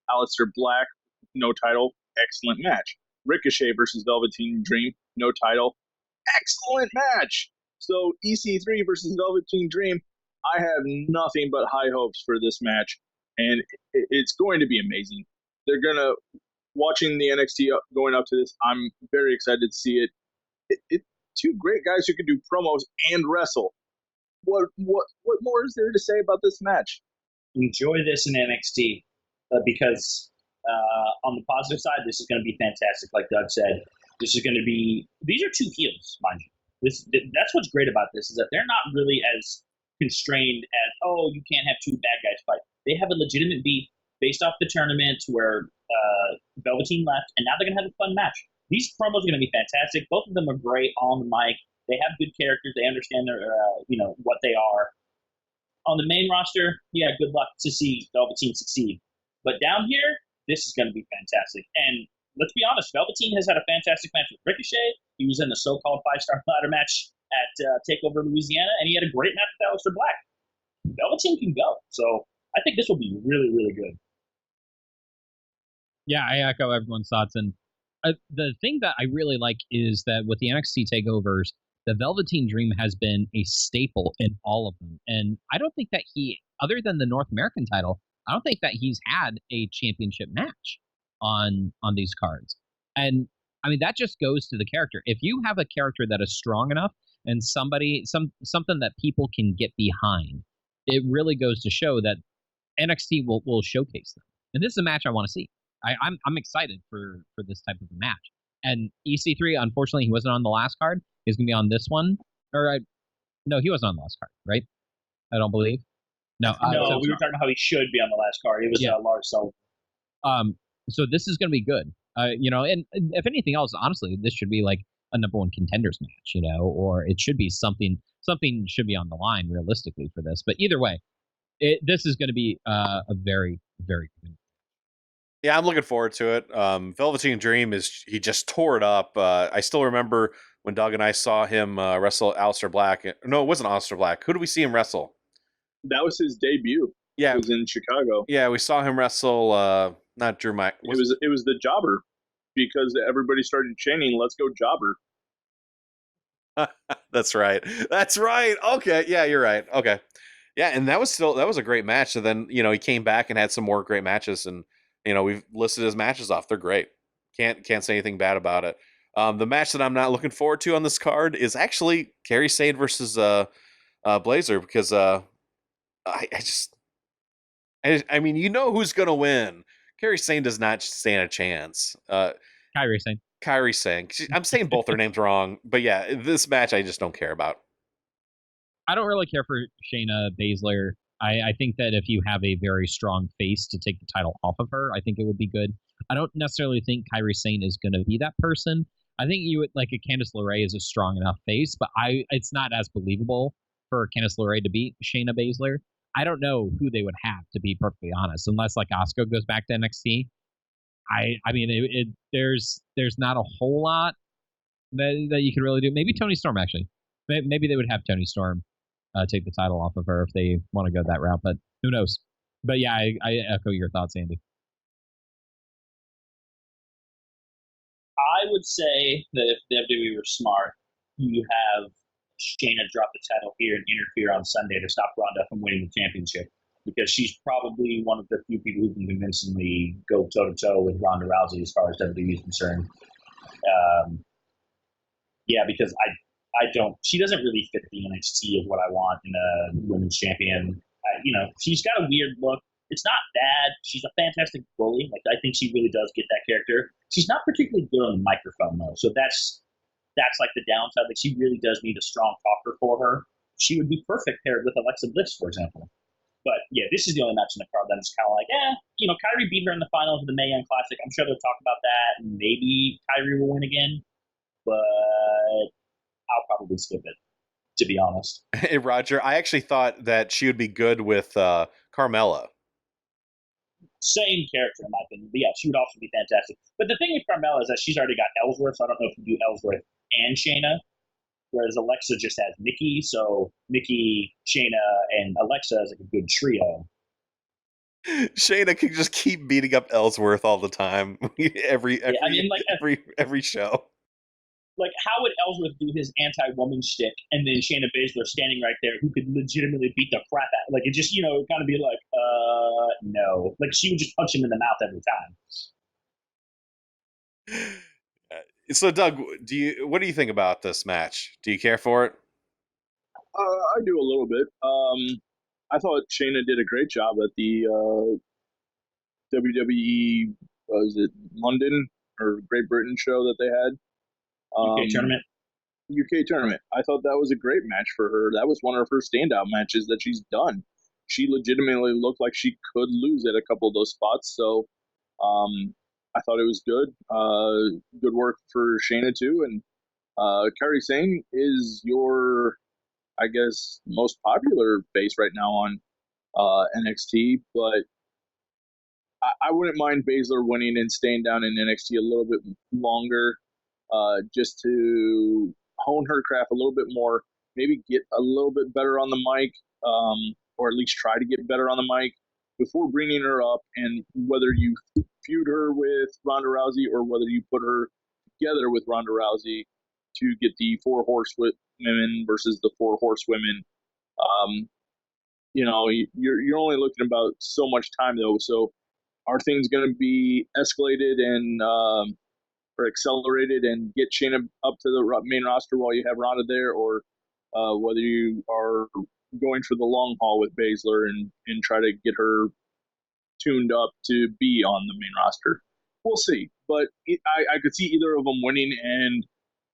Aleister Black, no title, excellent match. Ricochet versus Velveteen Dream, no title, excellent match. So EC3 versus Velveteen Dream, I have nothing but high hopes for this match, and it's going to be amazing. They're gonna watching the NXT going up to this. I'm very excited to see it. It's two great guys who can do promos and wrestle. What more is there to say about this match? Enjoy this in NXT because on the positive side, this is going to be fantastic. Like Doug said, this is going to be. These are two heels, mind you. That's what's great about this is that they're not really as constrained as you can't have two bad guys fight. They have a legitimate beef based off the tournament where Velveteen left, and now they're going to have a fun match. These promos are going to be fantastic. Both of them are great on the mic. They have good characters. They understand their what they are. On the main roster, good luck to see Velveteen succeed. But down here, this is going to be fantastic. And let's be honest, Velveteen has had a fantastic match with Ricochet. He was in the so-called 5-star ladder match at Takeover Louisiana, and he had a great match with Aleister Black. Velveteen can go, so I think this will be really, really good. Yeah, I echo everyone's thoughts. And the thing that I really like is that with the NXT takeovers, the Velveteen Dream has been a staple in all of them. And I don't think that he, other than the North American title, I don't think that he's had a championship match on these cards. And I mean, that just goes to the character. If you have a character that is strong enough and something that people can get behind, it really goes to show that NXT will showcase them. And this is a match I want to see. I'm excited for this type of a match. And EC3, unfortunately, he wasn't on the last card. He's going to be on this one. No, he wasn't on the last card, right? I don't believe. No, we were talking about how he should be on the last card. It was Lars Sullivan. So this is going to be good. And if anything else, honestly, this should be like a number one contenders match, or it should be something should be on the line realistically for this. But either way, this is going to be a very, very good. Yeah, I'm looking forward to it. Velveteen Dream he just tore it up. I still remember when Doug and I saw him wrestle Aleister Black. No, it wasn't Aleister Black. Who did we see him wrestle? That was his debut. Yeah, it was in Chicago. Yeah, we saw him wrestle. Not Drew Mike. It was the Jobber, because everybody started chanting, "Let's go Jobber." That's right. Okay, yeah, you're right. Okay, yeah, and that was a great match. So then he came back and had some more great matches, and we've listed his matches off. They're great. Can't say anything bad about it. The match that I'm not looking forward to on this card is actually Kairi Sane versus Blazer, because I mean, who's gonna win. Kairi Sane does not stand a chance. Kairi Sane. I'm saying both their names wrong, but yeah, this match I just don't care about. I don't really care for Shayna Baszler. I think that if you have a very strong face to take the title off of her, I think it would be good. I don't necessarily think Kairi Sane is going to be that person. I think you would like a Candice LeRae is a strong enough face, but it's not as believable for Candice LeRae to beat Shayna Baszler. I don't know who they would have, to be perfectly honest, unless like Asuka goes back to NXT. I mean, there's not a whole lot that you can really do. Maybe Toni Storm, actually. Maybe they would have Toni Storm take the title off of her if they want to go that route, but who knows? But yeah, I echo your thoughts, Andy. I would say that if WWE were smart, you have Shayna drop the title here and interfere on Sunday to stop Ronda from winning the championship, because she's probably one of the few people who can convincingly go toe-to-toe with Ronda Rousey as far as WWE is concerned. Because she doesn't really fit the NXT of what I want in a women's champion. She's got a weird look. It's not bad. She's a fantastic bully. Like, I think she really does get that character. She's not particularly good on the microphone, though. So that's like the downside. Like, she really does need a strong talker for her. She would be perfect paired with Alexa Bliss, for example. But yeah, this is the only match in the card that is kind of like, Kyrie beat her in the finals of the Mae Young Classic. I'm sure they'll talk about that, and maybe Kyrie will win again. But I'll probably skip it, to be honest. Hey, Roger, I actually thought that she would be good with Carmella. Same character, in my opinion. But yeah, she would also be fantastic. But the thing with Carmella is that she's already got Ellsworth, so I don't know if you do Ellsworth and Shayna, whereas Alexa just has Nikki. So Nikki, Shayna, and Alexa is like a good trio. Shayna can just keep beating up Ellsworth all the time. every show. Like, how would Ellsworth do his anti-woman shtick, and then Shayna Baszler standing right there, who could legitimately beat the crap out? Like, it just, kind of be like, no. Like, she would just punch him in the mouth every time. So, Doug, what do you think about this match? Do you care for it? I do a little bit. I thought Shayna did a great job at the WWE, was it London or Great Britain show that they had? UK tournament. UK tournament. I thought that was a great match for her. That was one of her standout matches that she's done. She legitimately looked like she could lose at a couple of those spots. So I thought it was good. Good work for Shayna too. And Kairi Sane is your, I guess, most popular face right now on NXT. But I wouldn't mind Baszler winning and staying down in NXT a little bit longer, just to hone her craft a little bit more, maybe get a little bit better on the mic, or at least try to get better on the mic before bringing her up. And whether you feud her with Ronda Rousey or whether you put her together with Ronda Rousey to get the 4 horsewomen versus the 4 horsewomen, you're only looking about so much time though. So are things going to be escalated and or accelerated and get Shayna up to the main roster while you have Ronda there, or whether you are going for the long haul with Baszler and try to get her tuned up to be on the main roster? We'll see. But I could see either of them winning, and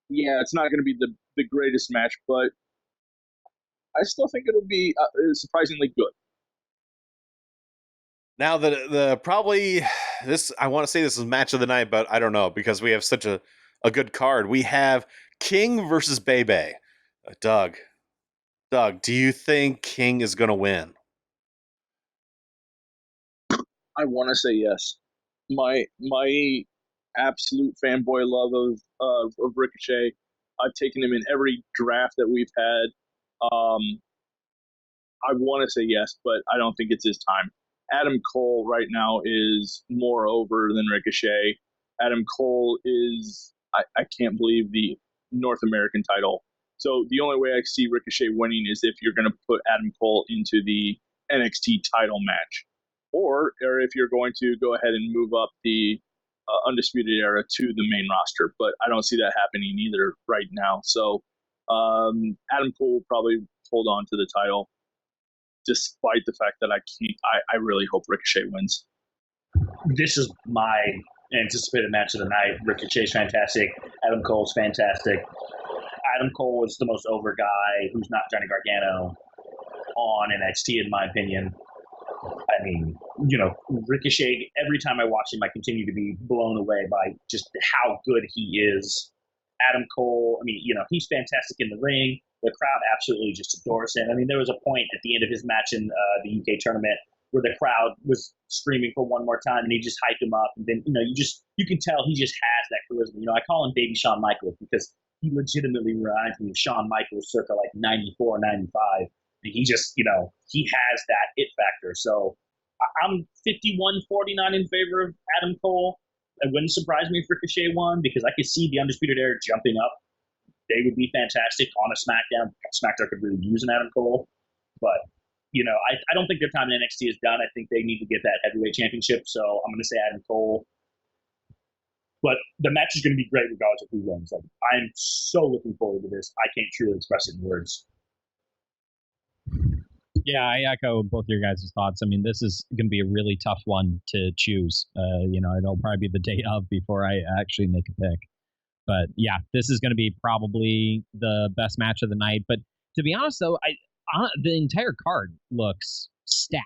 yeah, it's not going to be the greatest match, but I still think it'll be surprisingly good. Now the probably this, I want to say this is match of the night, but I don't know because we have such a good card. We have King versus Bebe. Doug, do you think King is going to win? I want to say yes. My absolute fanboy love of Ricochet. I've taken him in every draft that we've had. I want to say yes, but I don't think it's his time. Adam Cole right now is more over than Ricochet. Adam Cole is, I can't believe, the North American title. So the only way I see Ricochet winning is if you're going to put Adam Cole into the NXT title match. Or if you're going to go ahead and move up the Undisputed Era to the main roster. But I don't see that happening either right now. So Adam Cole will probably hold on to the title, despite the fact that I really hope Ricochet wins. This is my anticipated match of the night. Ricochet's fantastic. Adam Cole's fantastic. Adam Cole is the most over guy who's not Johnny Gargano on NXT, in my opinion. I mean, Ricochet, every time I watch him, I continue to be blown away by just how good he is. Adam Cole, I mean, he's fantastic in the ring. The crowd absolutely just adores him. I mean, there was a point at the end of his match in the UK tournament where the crowd was screaming for one more time, and he just hyped him up. And then, you can tell he just has that charisma. I call him Baby Shawn Michaels because he legitimately reminds me of Shawn Michaels circa like 94, 95. And he just, he has that it factor. So I'm 51-49 in favor of Adam Cole. It wouldn't surprise me if Ricochet won because I could see the Undisputed Era jumping up. They would be fantastic on a SmackDown. SmackDown could really use an Adam Cole. But, I don't think their time in NXT is done. I think they need to get that heavyweight championship. So I'm going to say Adam Cole. But the match is going to be great regardless of who wins. Like, I'm so looking forward to this. I can't truly express it in words. Yeah, I echo both your guys' thoughts. I mean, this is going to be a really tough one to choose. It'll probably be the day of before I actually make a pick. But yeah, this is going to be probably the best match of the night. But to be honest, though, the entire card looks stacked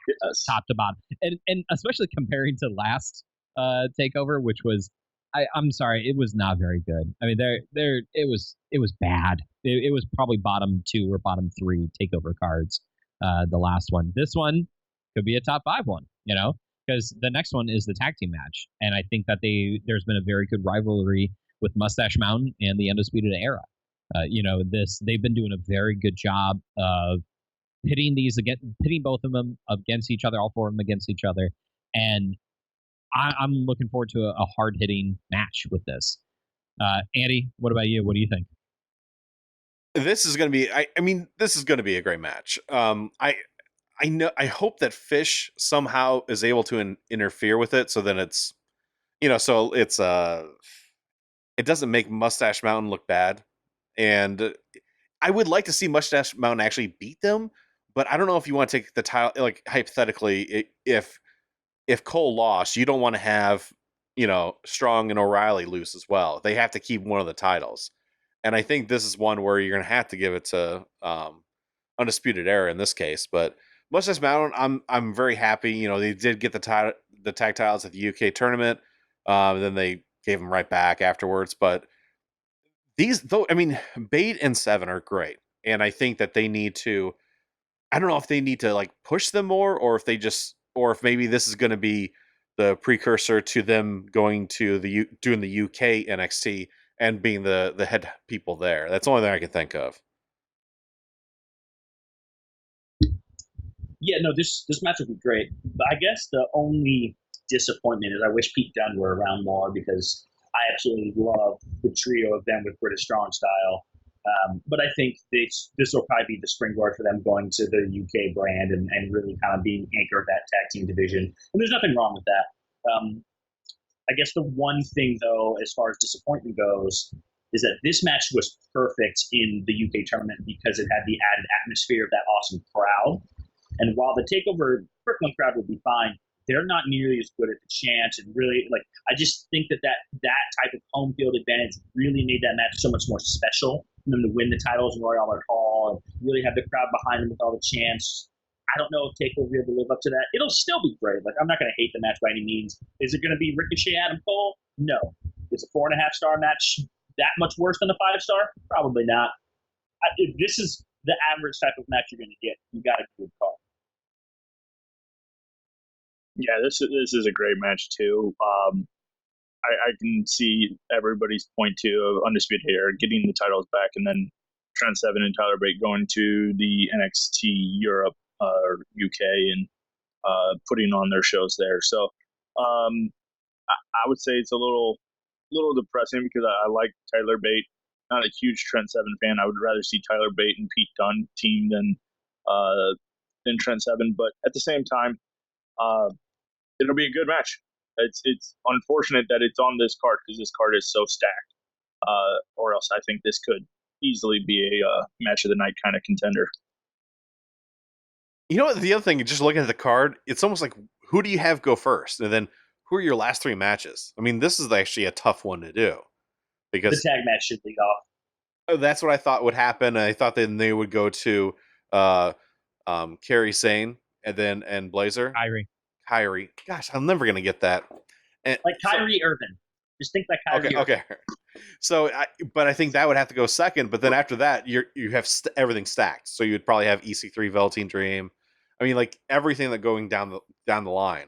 top to bottom, and especially comparing to last takeover, which was, I'm sorry, it was not very good. I mean, it was bad. It was probably bottom 2 or bottom 3 takeover cards. The last one. This one could be a top 5 one, because the next one is the tag team match, and I think that there's been a very good rivalry with Mustache Mountain and the Undisputed Era. They've been doing a very good job of pitting both of them against each other, all 4 of them against each other, and I'm looking forward to a hard hitting match with this. Andy, what about you? What do you think? This is going to be, this is going to be a great match. I hope that Fish somehow is able to interfere with it. So then it's, so it's, it doesn't make Mustache Mountain look bad. And I would like to see Mustache Mountain actually beat them, but I don't know if you want to take the title, like hypothetically, if Cole lost, you don't want to have, Strong and O'Reilly lose as well. They have to keep one of the titles. And I think this is one where you're going to have to give it to Undisputed Era in this case. But Mustache Mountain, I'm very happy. They did get the tag titles at the UK tournament. Then they gave them right back afterwards. But Bate and Seven are great. And I think that they need to, I don't know if they need to like push them more or if maybe this is going to be the precursor to them going to doing the UK NXT and being the head people there. That's the only thing I can think of. Yeah, no, this match would be great. But I guess the only disappointment is I wish Pete Dunne were around more, because I absolutely love the trio of them with British Strong Style. But I think this will probably be the springboard for them going to the UK brand and really kind of being anchored that tag team division. And there's nothing wrong with that. I guess the one thing, though, as far as disappointment goes, is that this match was perfect in the UK tournament because it had the added atmosphere of that awesome crowd. And while the TakeOver Brooklyn crowd would be fine, they're not nearly as good at the chants. And really, like, I just think that type of home field advantage really made that match so much more special. For them to win the titles in Royal Albert Hall and really have the crowd behind them with all the chants. I don't know if TakeOver will be able to live up to that. It'll still be great. Like, I'm not going to hate the match by any means. Is it going to be Ricochet Adam Cole? No. Is a 4.5-star match that much worse than a 5-star? Probably not. If this is the average type of match you're going to get, you got a good call. Yeah, this is a great match too. I can see everybody's point to Undisputed Era getting the titles back, and then Trent Seven and Tyler Bate going to the NXT Europe or UK and putting on their shows there. So I would say it's a little depressing because I like Tyler Bate. Not a huge Trent Seven fan. I would rather see Tyler Bate and Pete Dunne team than Trent Seven. But at the same time, it'll be a good match. It's unfortunate that it's on this card because this card is so stacked. Or else I think this could easily be a match of the night kind of contender. You know what? The other thing, just looking at the card, it's almost like, who do you have go first? And then who are your last 3 matches? I mean, this is actually a tough one to do. Because the tag match should lead off. That's what I thought would happen. I thought then they would go to Kairi Sane and Blazer. Kyrie. Gosh, I'm never gonna get that. And like Kyrie Irvin. Just think like Kyrie. Okay. So, but I think that would have to go second. But then after that, you have everything stacked. So you'd probably have EC3, Velveteen Dream. I mean, like everything that going down the line.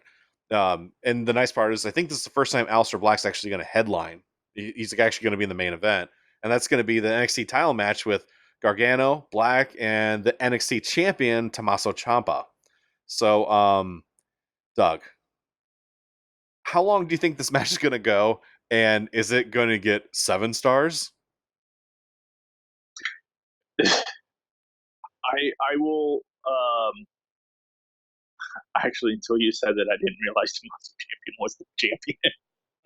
And the nice part is, I think this is the first time Aleister Black's actually going to headline. He's actually going to be in the main event, and that's going to be the NXT title match with Gargano, Black, and the NXT champion Tommaso Ciampa. So, Doug, how long do you think this match is going to go, and is it going to get 7 stars? I will. Actually, until you said that, I didn't realize Tommaso Ciampa was the champion.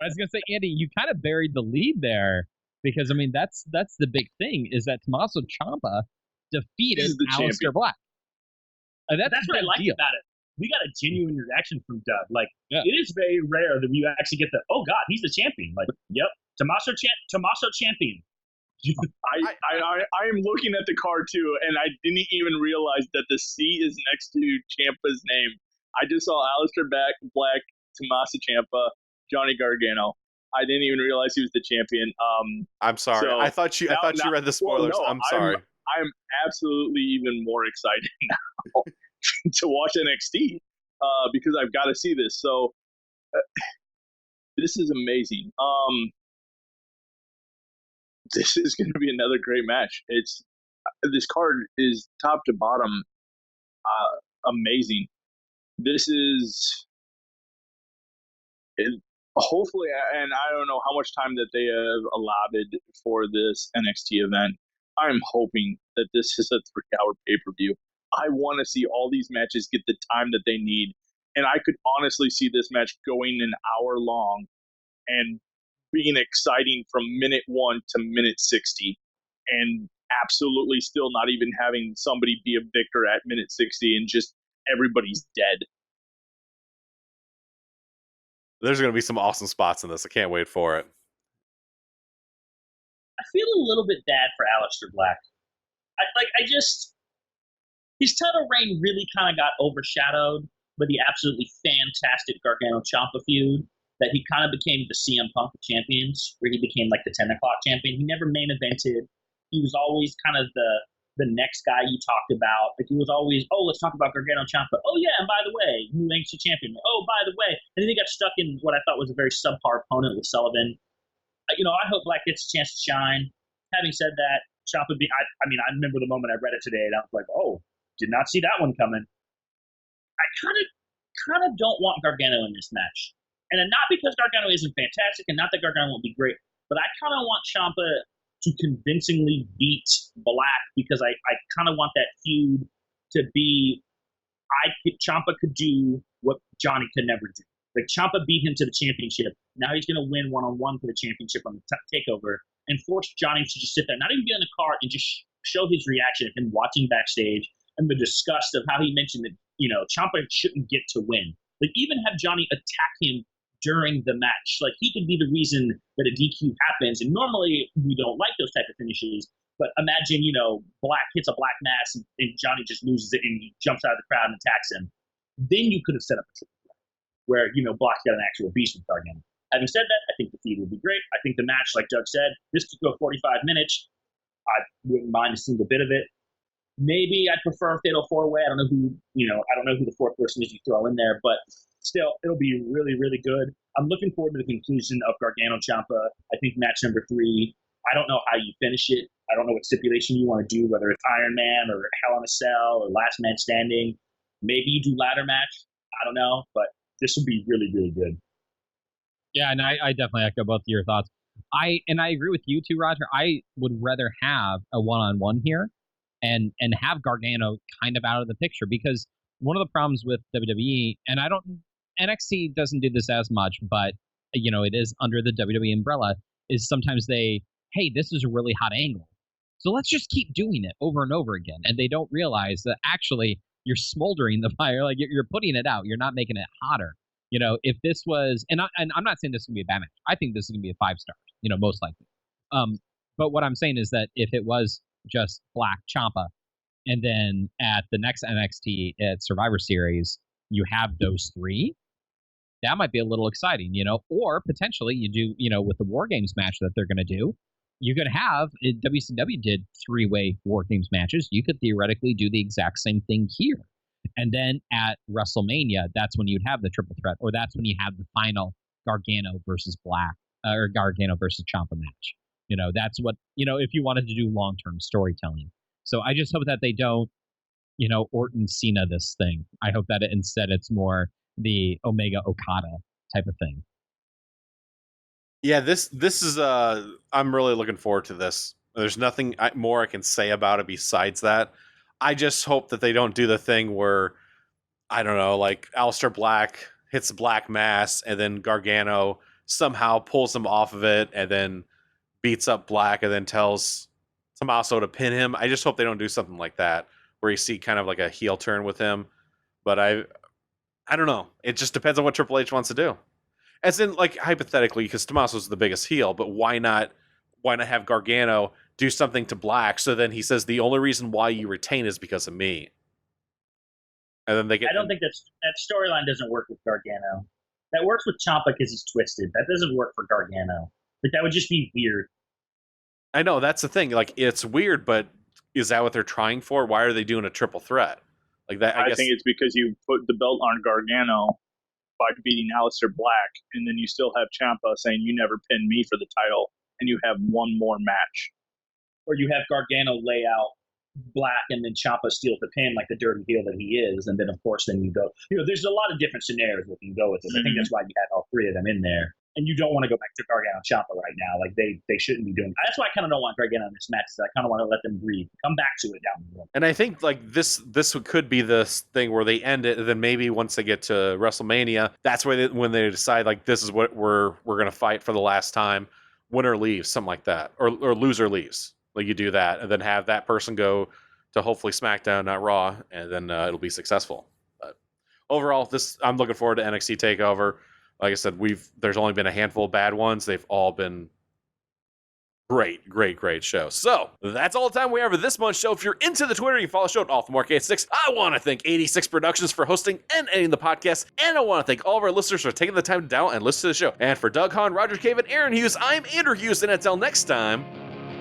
I was gonna say, Andy, you kind of buried the lead there, because I mean that's the big thing, is that Tommaso Ciampa defeated Aleister Black. That's what I like about it. We got a genuine reaction from Doug. Like, It is very rare that we actually get the, oh God, he's the champion. Like, yep, Tommaso champion. I am looking at the card too, and I didn't even realize that the C is next to Ciampa's name. I just saw Aleister Black, Tommaso Ciampa, Johnny Gargano. I didn't even realize he was the champion. I'm sorry. So I thought you read the spoilers. Well, no, I'm sorry. I'm absolutely even more excited now to watch NXT because I've got to see this. So this is amazing. This is going to be another great match. This card is top to bottom amazing. This is hopefully, and I don't know how much time that they have allotted for this NXT event. I'm hoping that this is a 3-hour pay-per-view. I want to see all these matches get the time that they need, and I could honestly see this match going an hour long and being exciting from minute 1 to minute 60, and absolutely still not even having somebody be a victor at minute 60 and just everybody's dead. There's going to be some awesome spots in this. I can't wait for it. I feel a little bit bad for Aleister Black. His title reign really kind of got overshadowed by the absolutely fantastic Gargano Ciampa feud, that he kind of became the CM Punk of champions, where he became like the 10 o'clock champion. He never main evented. He was always kind of the the next guy you talked about. Like, it was always, oh, let's talk about Gargano Ciampa. Oh, yeah, and by the way, new NXT champion. Oh, by the way. And then he got stuck in what I thought was a very subpar opponent with Sullivan. I hope Black gets a chance to shine. Having said that, Ciampa I remember the moment I read it today, and I was like, oh, did not see that one coming. I kind of don't want Gargano in this match. And not because Gargano isn't fantastic, and not that Gargano won't be great, but I kind of want Ciampa to convincingly beat Black, because I kind of want that feud to be, Ciampa could do what Johnny could never do. Like, Ciampa beat him to the championship. Now he's going to win one-on-one for the championship on the takeover, and force Johnny to just sit there, not even get in the car, and just show his reaction of him watching backstage and the disgust of how he mentioned that, Ciampa shouldn't get to win. Like, even have Johnny attack him during the match. Like, he could be the reason that a DQ happens, and normally we don't like those type of finishes, but imagine, Black hits a black mass and Johnny just loses it and he jumps out of the crowd and attacks him. Then you could have set up a triple threat where, Black's got an actual beast with Gargano. Having said that, I think the feud would be great. I think the match, like Doug said, this could go 45 minutes. I wouldn't mind a single bit of it. Maybe I'd prefer a fatal four-way. I don't know who the fourth person is you throw in there, but still, it'll be really, really good. I'm looking forward to the conclusion of Gargano Ciampa. I think match number 3. I don't know how you finish it. I don't know what stipulation you want to do, whether it's Iron Man or Hell in a Cell or Last Man Standing. Maybe you do ladder match. I don't know, but this will be really, really good. Yeah, and I definitely echo both of your thoughts. I agree with you too, Roger. I would rather have a one-on-one here and have Gargano kind of out of the picture, because one of the problems with WWE, and NXT doesn't do this as much, but it is under the WWE umbrella, is sometimes hey, this is a really hot angle, so let's just keep doing it over and over again, and they don't realize that actually you're smoldering the fire, like you're putting it out, you're not making it hotter. If this was, and I'm not saying this is gonna be a bad match, I think this is gonna be a 5-star, most likely. But what I'm saying is that if it was just Black Ciampa, and then at the next NXT at Survivor Series, you have those 3, that might be a little exciting, or potentially you do, with the War Games match that they're going to do, you could have, WCW did 3-way War Games matches. You could theoretically do the exact same thing here. And then at WrestleMania, that's when you'd have the triple threat, or that's when you have the final Gargano versus Black, or Gargano versus Ciampa match. That's what, if you wanted to do long-term storytelling. So I just hope that they don't, Orton Cena this thing. I hope that instead it's more the Omega Okada type of thing. Yeah, this is I'm really looking forward to this. There's nothing more I can say about it besides that. I just hope that they don't do the thing where, I don't know, like Aleister Black hits the Black Mass and then Gargano somehow pulls him off of it and then beats up Black and then tells Tommaso to pin him. I just hope they don't do something like that where you see kind of like a heel turn with him. But I don't know. It just depends on what Triple H wants to do. As in, like, hypothetically, because Tommaso's the biggest heel, but why not have Gargano do something to Black so then he says the only reason why you retain is because of me. And then they get. I don't think that storyline doesn't work with Gargano. That works with Ciampa because he's twisted. That doesn't work for Gargano. Like, that would just be weird. I know, that's the thing. Like, it's weird, but is that what they're trying for? Why are they doing a triple threat? Like that, I guess. think it's because you put the belt on Gargano by beating Aleister Black, and then you still have Ciampa saying you never pinned me for the title, and you have one more match. Or you have Gargano lay out Black and then Ciampa steals the pin like the dirty heel that he is, and then of course then you go. There's a lot of different scenarios that you can go with this. I think that's why you had all 3 of them in there. And you don't want to go back to Gargano and Ciampa right now. Like, they shouldn't be doing. That's why I kind of don't want Gargano in this match. I kind of want to let them breathe, come back to it down the road. And I think like this could be this thing where they end it, and then maybe once they get to WrestleMania, that's where when they decide like this is what we're gonna fight for the last time. Winner leaves, something like that, or loser leaves. Like, you do that, and then have that person go to hopefully SmackDown, not Raw, and then it'll be successful. But overall, I'm looking forward to NXT TakeOver. Like I said, there's only been a handful of bad ones. They've all been great shows. So that's all the time we have for this month's show. If you're into the Twitter, you can follow the show at AllTheMark86. I want to thank 86 Productions for hosting and editing the podcast, and I want to thank all of our listeners for taking the time to download and listen to the show. And for Doug Hahn, Roger Cave, and Aaron Hughes, I'm Andrew Hughes, and until next time,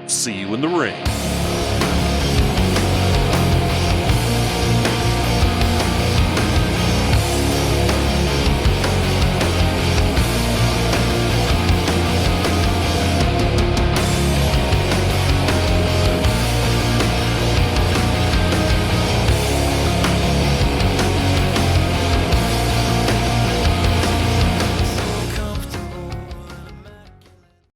see you in the ring.